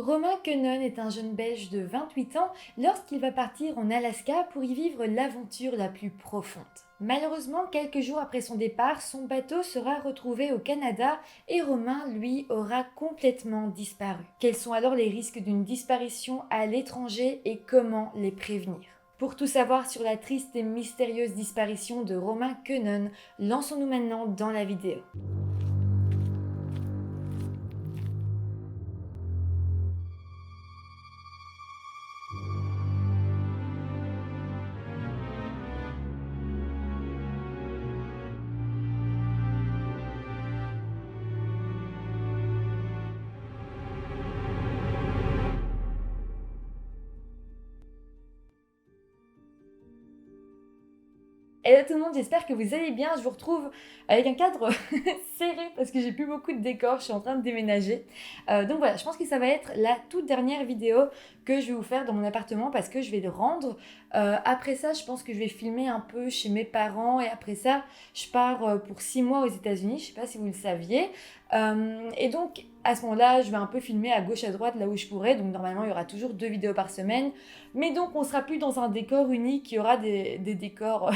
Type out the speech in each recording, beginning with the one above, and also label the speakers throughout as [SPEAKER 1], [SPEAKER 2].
[SPEAKER 1] Romain Queneun est un jeune Belge de 28 ans lorsqu'il va partir en Alaska pour y vivre l'aventure la plus profonde. Malheureusement, quelques jours après son départ, son bateau sera retrouvé au Canada et Romain, lui, aura complètement disparu. Quels sont alors les risques d'une disparition à l'étranger et comment les prévenir ? Pour tout savoir sur la triste et mystérieuse disparition de Romain Queneun, lançons-nous maintenant dans la vidéo. Hello tout le monde, j'espère que vous allez bien. Je vous retrouve avec un cadre serré parce que j'ai plus beaucoup de décors, je suis en train de déménager. Donc voilà, je pense que ça va être la toute dernière vidéo que je vais vous faire dans mon appartement parce que je vais le rendre. Après ça, je pense que je vais filmer un peu chez mes parents et après ça, je pars pour 6 mois aux États-Unis. Je sais pas si vous le saviez. Et donc à ce moment-là, je vais un peu filmer à gauche à droite là où je pourrais. Donc normalement, il y aura toujours 2 vidéos par semaine. Mais donc on sera plus dans un décor unique, il y aura des décors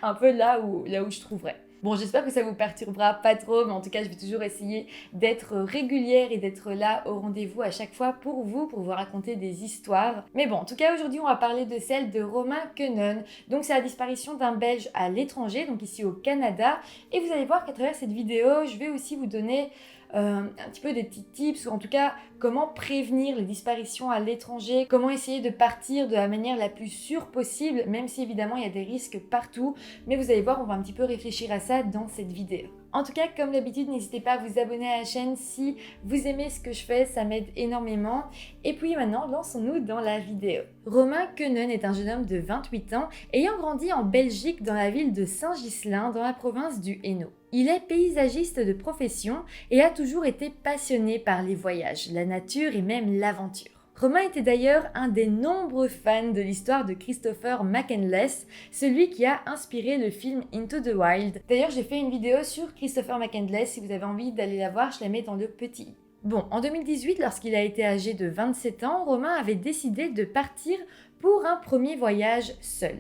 [SPEAKER 1] un peu là où je trouverai. Bon, j'espère que ça vous perturbera pas trop, mais en tout cas, je vais toujours essayer d'être régulière et d'être là au rendez-vous à chaque fois pour vous raconter des histoires. Mais bon, en tout cas, aujourd'hui, on va parler de celle de Romain Queneun. Donc, c'est la disparition d'un Belge à l'étranger, donc ici au Canada. Et vous allez voir qu'à travers cette vidéo, je vais aussi vous donner un petit peu des petits tips, ou en tout cas comment prévenir les disparitions à l'étranger, comment essayer de partir de la manière la plus sûre possible, même si évidemment il y a des risques partout, mais vous allez voir, on va un petit peu réfléchir à ça dans cette vidéo. En tout cas, comme d'habitude, n'hésitez pas à vous abonner à la chaîne si vous aimez ce que je fais, ça m'aide énormément. Et puis maintenant, lançons-nous dans la vidéo. Romain Queneun est un jeune homme de 28 ans, ayant grandi en Belgique dans la ville de Saint-Ghislain, dans la province du Hainaut. Il est paysagiste de profession et a toujours été passionné par les voyages, la nature et même l'aventure. Romain était d'ailleurs un des nombreux fans de l'histoire de Christopher McCandless, celui qui a inspiré le film Into the Wild. D'ailleurs, j'ai fait une vidéo sur Christopher McCandless, si vous avez envie d'aller la voir, je la mets dans le petit i. Bon, en 2018, lorsqu'il a été âgé de 27 ans, Romain avait décidé de partir pour un premier voyage seul.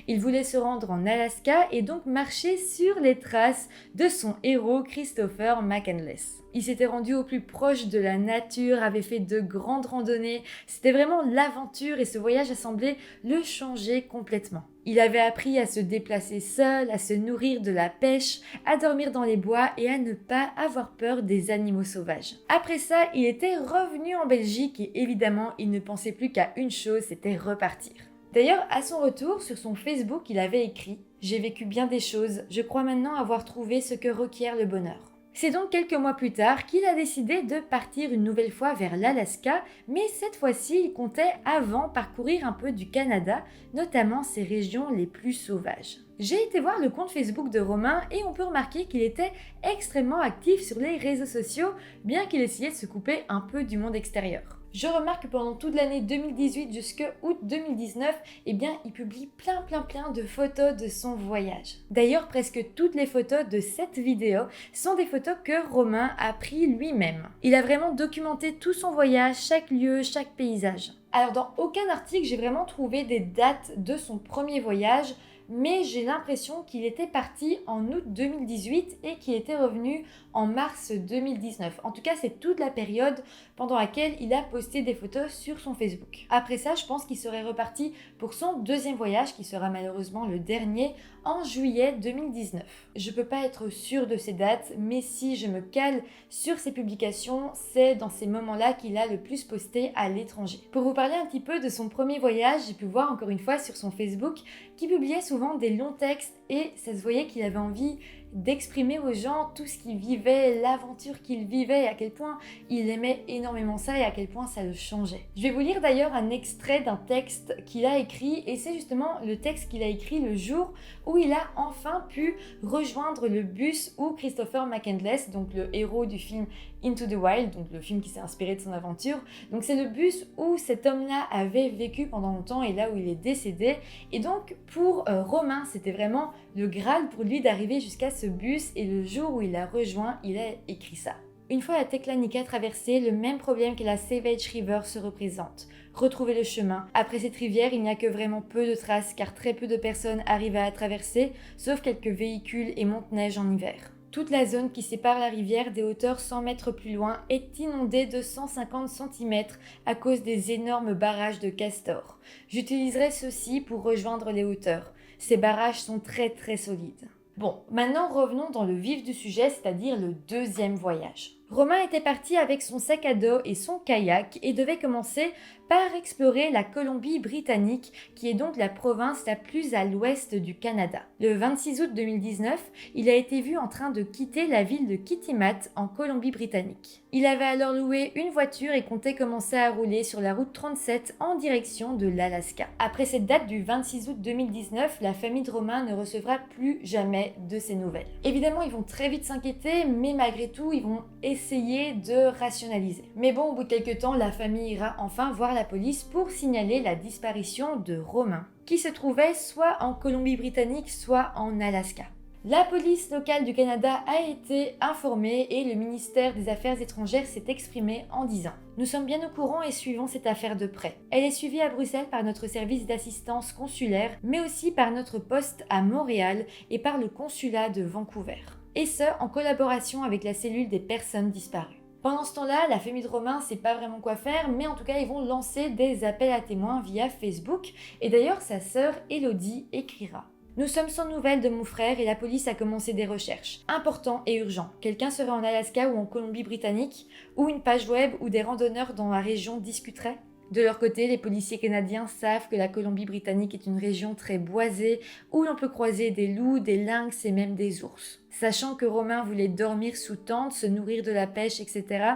[SPEAKER 1] Il voulait se rendre en Alaska et donc marcher sur les traces de son héros Christopher McCandless. Il s'était rendu au plus proche de la nature, avait fait de grandes randonnées, c'était vraiment l'aventure et ce voyage a semblé le changer complètement. Il avait appris à se déplacer seul, à se nourrir de la pêche, à dormir dans les bois et à ne pas avoir peur des animaux sauvages. Après ça, il était revenu en Belgique et évidemment, il ne pensait plus qu'à une chose, c'était repartir. D'ailleurs, à son retour, sur son Facebook, il avait écrit « J'ai vécu bien des choses, je crois maintenant avoir trouvé ce que requiert le bonheur ». C'est donc quelques mois plus tard qu'il a décidé de partir une nouvelle fois vers l'Alaska, mais cette fois-ci, il comptait avant parcourir un peu du Canada, notamment ses régions les plus sauvages. J'ai été voir le compte Facebook de Romain et on peut remarquer qu'il était extrêmement actif sur les réseaux sociaux, bien qu'il essayait de se couper un peu du monde extérieur. Je remarque que pendant toute l'année 2018 jusqu'à août 2019, il publie plein de photos de son voyage. D'ailleurs, presque toutes les photos de cette vidéo sont des photos que Romain a pris lui-même. Il a vraiment documenté tout son voyage, chaque lieu, chaque paysage. Alors dans aucun article, j'ai vraiment trouvé des dates de son premier voyage, mais j'ai l'impression qu'il était parti en août 2018 et qu'il était revenu en mars 2019. En tout cas, c'est toute la période pendant laquelle il a posté des photos sur son Facebook. Après ça, je pense qu'il serait reparti pour son deuxième voyage, qui sera malheureusement le dernier, en juillet 2019. Je peux pas être sûre de ces dates, mais si je me cale sur ses publications, c'est dans ces moments-là qu'il a le plus posté à l'étranger. Pour vous parler un petit peu de son premier voyage, j'ai pu voir encore une fois sur son Facebook qu'il publiait souvent des longs textes et ça se voyait qu'il avait envie d'exprimer aux gens tout ce qu'il vivait, l'aventure qu'il vivait et à quel point il aimait énormément ça et à quel point ça le changeait. Je vais vous lire d'ailleurs un extrait d'un texte qu'il a écrit et c'est justement le texte qu'il a écrit le jour où il a enfin pu rejoindre le bus où Christopher McCandless, donc le héros du film Into the Wild, donc le film qui s'est inspiré de son aventure, donc c'est le bus où cet homme-là avait vécu pendant longtemps et là où il est décédé. Et donc pour Romain, c'était vraiment le Graal pour lui d'arriver jusqu'à ce bus et le jour où il l'a rejoint, il a écrit ça. Une fois la Teklanika traversée, le même problème que la Savage River se représente. Retrouver le chemin. Après cette rivière, il n'y a que vraiment peu de traces car très peu de personnes arrivent à la traverser, sauf quelques véhicules et monte-neige en hiver. Toute la zone qui sépare la rivière des hauteurs 100 mètres plus loin est inondée de 150 cm à cause des énormes barrages de castors. J'utiliserai ceux-ci pour rejoindre les hauteurs. Ces barrages sont très solides. Bon, maintenant revenons dans le vif du sujet, c'est-à-dire le deuxième voyage. Romain était parti avec son sac à dos et son kayak et devait commencer par explorer la Colombie-Britannique, qui est donc la province la plus à l'ouest du Canada. Le 26 août 2019, il a été vu en train de quitter la ville de Kitimat en Colombie-Britannique. Il avait alors loué une voiture et comptait commencer à rouler sur la route 37 en direction de l'Alaska. Après cette date du 26 août 2019, la famille de Romain ne recevra plus jamais de ses nouvelles. Évidemment, ils vont très vite s'inquiéter, mais malgré tout, ils vont essayer de rationaliser. Mais bon, au bout de quelques temps, la famille ira enfin voir la police pour signaler la disparition de Romain, qui se trouvait soit en Colombie-Britannique, soit en Alaska. La police locale du Canada a été informée et le ministère des Affaires étrangères s'est exprimé en disant « Nous sommes bien au courant et suivons cette affaire de près. Elle est suivie à Bruxelles par notre service d'assistance consulaire, mais aussi par notre poste à Montréal et par le consulat de Vancouver. Et ce, en collaboration avec la cellule des personnes disparues. » Pendant ce temps-là, la famille de Romain ne sait pas vraiment quoi faire, mais en tout cas, ils vont lancer des appels à témoins via Facebook. Et d'ailleurs, sa sœur Elodie écrira « Nous sommes sans nouvelles de mon frère et la police a commencé des recherches. Important et urgent. Quelqu'un serait en Alaska ou en Colombie-Britannique, ou une page web où des randonneurs dans la région discuteraient. » De leur côté, les policiers canadiens savent que la Colombie-Britannique est une région très boisée où l'on peut croiser des loups, des lynx et même des ours. Sachant que Romain voulait dormir sous tente, se nourrir de la pêche, etc.,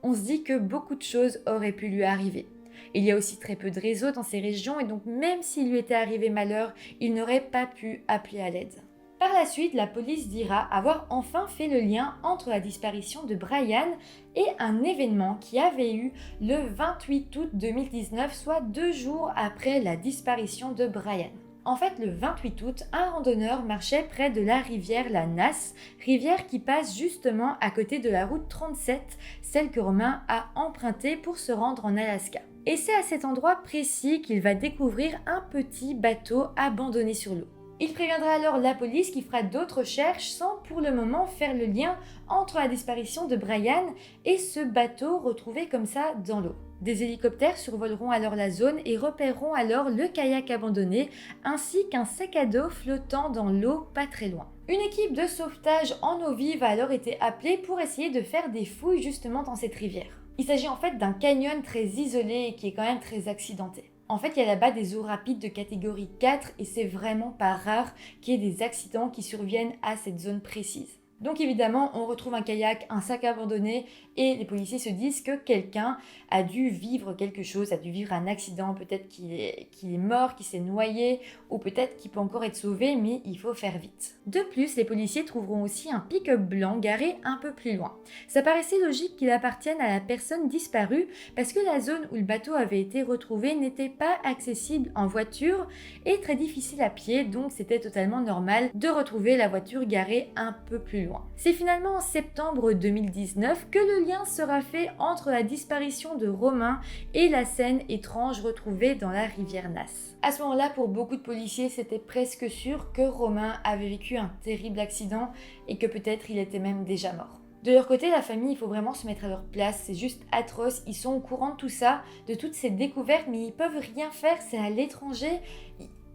[SPEAKER 1] on se dit que beaucoup de choses auraient pu lui arriver. Il y a aussi très peu de réseaux dans ces régions et donc même s'il lui était arrivé malheur, il n'aurait pas pu appeler à l'aide. Par la suite, la police dira avoir enfin fait le lien entre la disparition de Brian et un événement qui avait eu le 28 août 2019, soit 2 jours après la disparition de Brian. En fait, le 28 août, un randonneur marchait près de la rivière la Nass, rivière qui passe justement à côté de la route 37, celle que Romain a empruntée pour se rendre en Alaska. Et c'est à cet endroit précis qu'il va découvrir un petit bateau abandonné sur l'eau. Il préviendra alors la police qui fera d'autres recherches sans pour le moment faire le lien entre la disparition de Brian et ce bateau retrouvé comme ça dans l'eau. Des hélicoptères survoleront alors la zone et repéreront alors le kayak abandonné ainsi qu'un sac à dos flottant dans l'eau pas très loin. Une équipe de sauvetage en eau vive a alors été appelée pour essayer de faire des fouilles justement dans cette rivière. Il s'agit en fait d'un canyon très isolé et qui est quand même très accidenté. En fait, il y a là-bas des eaux rapides de catégorie 4 et c'est vraiment pas rare qu'il y ait des accidents qui surviennent à cette zone précise. Donc évidemment, on retrouve un kayak, un sac abandonné et les policiers se disent que quelqu'un a dû vivre quelque chose, a dû vivre un accident, peut-être qu'il est mort, qu'il s'est noyé ou peut-être qu'il peut encore être sauvé, mais il faut faire vite. De plus, les policiers trouveront aussi un pick-up blanc garé un peu plus loin. Ça paraissait logique qu'il appartienne à la personne disparue parce que la zone où le bateau avait été retrouvé n'était pas accessible en voiture et très difficile à pied, donc c'était totalement normal de retrouver la voiture garée un peu plus loin. C'est finalement en septembre 2019 que le lien sera fait entre la disparition de Romain et la scène étrange retrouvée dans la rivière Nass. À ce moment-là, pour beaucoup de policiers, c'était presque sûr que Romain avait vécu un terrible accident et que peut-être il était même déjà mort. De leur côté, la famille, il faut vraiment se mettre à leur place, c'est juste atroce, ils sont au courant de tout ça, de toutes ces découvertes, mais ils peuvent rien faire, c'est à l'étranger.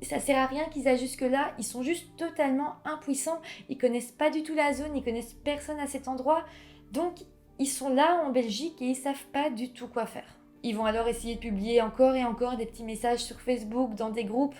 [SPEAKER 1] Ça sert à rien qu'ils aillent jusque-là, ils sont juste totalement impuissants, ils connaissent pas du tout la zone, ils connaissent personne à cet endroit, donc ils sont là en Belgique et ils savent pas du tout quoi faire. Ils vont alors essayer de publier encore et encore des petits messages sur Facebook, dans des groupes,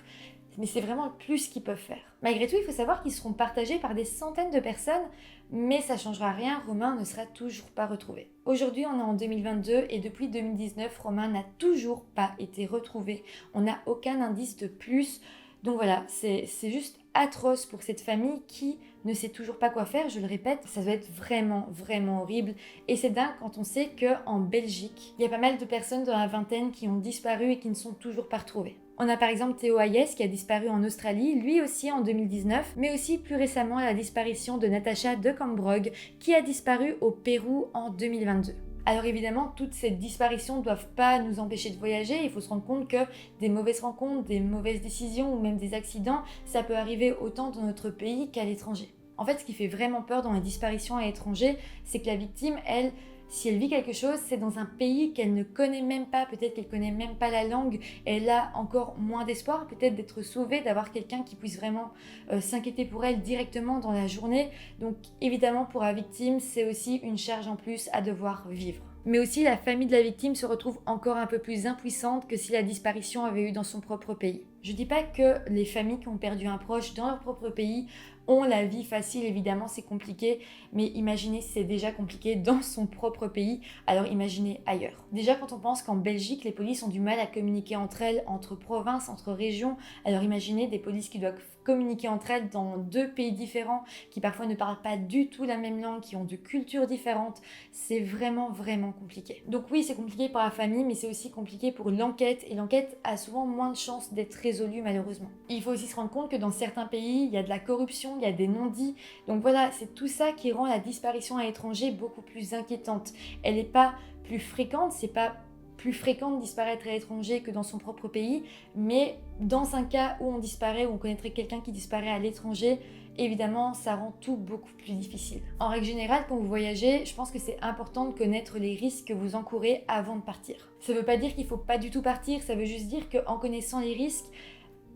[SPEAKER 1] mais c'est vraiment le plus qu'ils peuvent faire. Malgré tout, il faut savoir qu'ils seront partagés par des centaines de personnes, mais ça changera rien, Romain ne sera toujours pas retrouvé. Aujourd'hui, on est en 2022 et depuis 2019, Romain n'a toujours pas été retrouvé. On n'a aucun indice de plus. Donc voilà, c'est juste atroce pour cette famille qui ne sait toujours pas quoi faire. Je le répète, ça doit être vraiment, vraiment horrible. Et c'est dingue quand on sait qu'en Belgique, il y a pas mal de personnes dans la vingtaine qui ont disparu et qui ne sont toujours pas retrouvées. On a par exemple Théo Hayes qui a disparu en Australie, lui aussi en 2019, mais aussi plus récemment la disparition de Natasha de Cambrogue qui a disparu au Pérou en 2022. Alors évidemment, toutes ces disparitions ne doivent pas nous empêcher de voyager. Il faut se rendre compte que des mauvaises rencontres, des mauvaises décisions ou même des accidents, ça peut arriver autant dans notre pays qu'à l'étranger. En fait, ce qui fait vraiment peur dans les disparitions à l'étranger, c'est que la victime, elle, si elle vit quelque chose, c'est dans un pays qu'elle ne connaît même pas, peut-être qu'elle connaît même pas la langue, elle a encore moins d'espoir peut-être d'être sauvée, d'avoir quelqu'un qui puisse vraiment s'inquiéter pour elle directement dans la journée. Donc évidemment pour la victime, c'est aussi une charge en plus à devoir vivre. Mais aussi la famille de la victime se retrouve encore un peu plus impuissante que si la disparition avait eu dans son propre pays. Je dis pas que les familles qui ont perdu un proche dans leur propre pays ont la vie facile, évidemment c'est compliqué, mais imaginez si c'est déjà compliqué dans son propre pays, alors imaginez ailleurs. Déjà quand on pense qu'en Belgique, les polices ont du mal à communiquer entre elles, entre provinces, entre régions, alors imaginez des polices qui doivent communiquer entre elles dans 2 pays différents, qui parfois ne parlent pas du tout la même langue, qui ont de cultures différentes, c'est vraiment compliqué. Donc oui, c'est compliqué pour la famille, mais c'est aussi compliqué pour l'enquête, et l'enquête a souvent moins de chances d'être résolue malheureusement. Il faut aussi se rendre compte que dans certains pays, il y a de la corruption, il y a des non-dits, donc voilà, c'est tout ça qui rend la disparition à l'étranger beaucoup plus inquiétante. Elle n'est pas plus fréquente, c'est pas plus fréquent de disparaître à l'étranger que dans son propre pays, mais dans un cas où on disparaît, où on connaîtrait quelqu'un qui disparaît à l'étranger, évidemment, ça rend tout beaucoup plus difficile. En règle générale, quand vous voyagez, je pense que c'est important de connaître les risques que vous encourez avant de partir. Ça ne veut pas dire qu'il ne faut pas du tout partir, ça veut juste dire qu'en connaissant les risques,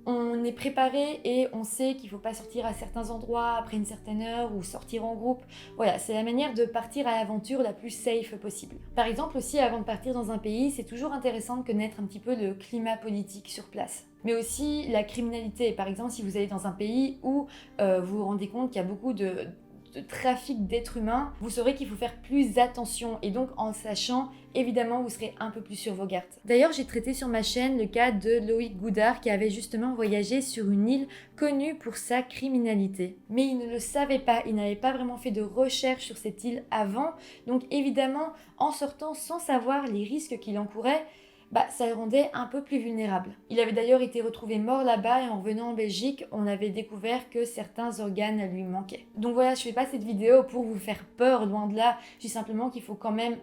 [SPEAKER 1] on est préparé et on sait qu'il ne faut pas sortir à certains endroits après une certaine heure ou sortir en groupe. Voilà, c'est la manière de partir à l'aventure la plus safe possible. Par exemple aussi, avant de partir dans un pays, c'est toujours intéressant de connaître un petit peu le climat politique sur place. Mais aussi la criminalité. Par exemple, si vous allez dans un pays où vous vous rendez compte qu'il y a beaucoup de trafic d'êtres humains, vous saurez qu'il faut faire plus attention et donc en sachant, évidemment, vous serez un peu plus sur vos gardes. D'ailleurs, j'ai traité sur ma chaîne le cas de Loïc Goudard qui avait justement voyagé sur une île connue pour sa criminalité. Mais il ne le savait pas, il n'avait pas vraiment fait de recherche sur cette île avant, donc évidemment, en sortant sans savoir les risques qu'il encourait, ça le rendait un peu plus vulnérable. Il avait d'ailleurs été retrouvé mort là-bas et en revenant en Belgique, on avait découvert que certains organes lui manquaient. Donc voilà, je fais pas cette vidéo pour vous faire peur, loin de là. Je dis simplement qu'il faut quand même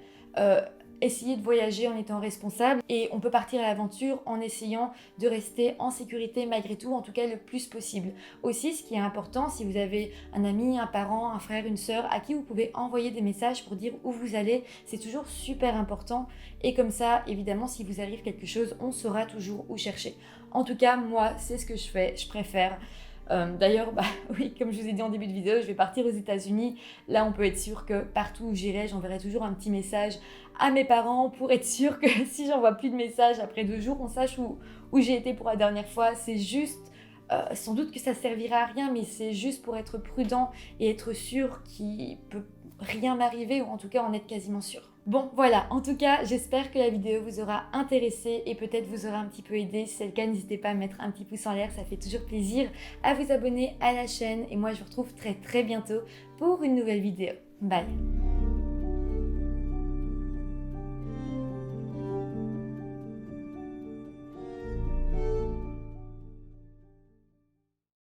[SPEAKER 1] essayer de voyager en étant responsable et on peut partir à l'aventure en essayant de rester en sécurité malgré tout, en tout cas le plus possible. Aussi, ce qui est important, si vous avez un ami, un parent, un frère, une sœur à qui vous pouvez envoyer des messages pour dire où vous allez, c'est toujours super important et comme ça, évidemment, si vous arrive quelque chose, on saura toujours où chercher. En tout cas, moi, c'est ce que je fais, je préfère. D'ailleurs, oui, comme je vous ai dit en début de vidéo, je vais partir aux États-Unis. Là, on peut être sûr que partout où j'irai, j'enverrai toujours un petit message à mes parents pour être sûr que si j'envoie plus de messages après 2 jours, on sache où j'ai été pour la dernière fois. C'est juste, sans doute que ça servira à rien, mais c'est juste pour être prudent et être sûr qu'il peut rien m'arriver ou en tout cas en être quasiment sûr. Bon voilà, en tout cas j'espère que la vidéo vous aura intéressé et peut-être vous aura un petit peu aidé. Si c'est le cas, n'hésitez pas à mettre un petit pouce en l'air, ça fait toujours plaisir, à vous abonner à la chaîne et moi je vous retrouve très bientôt pour une nouvelle vidéo. Bye.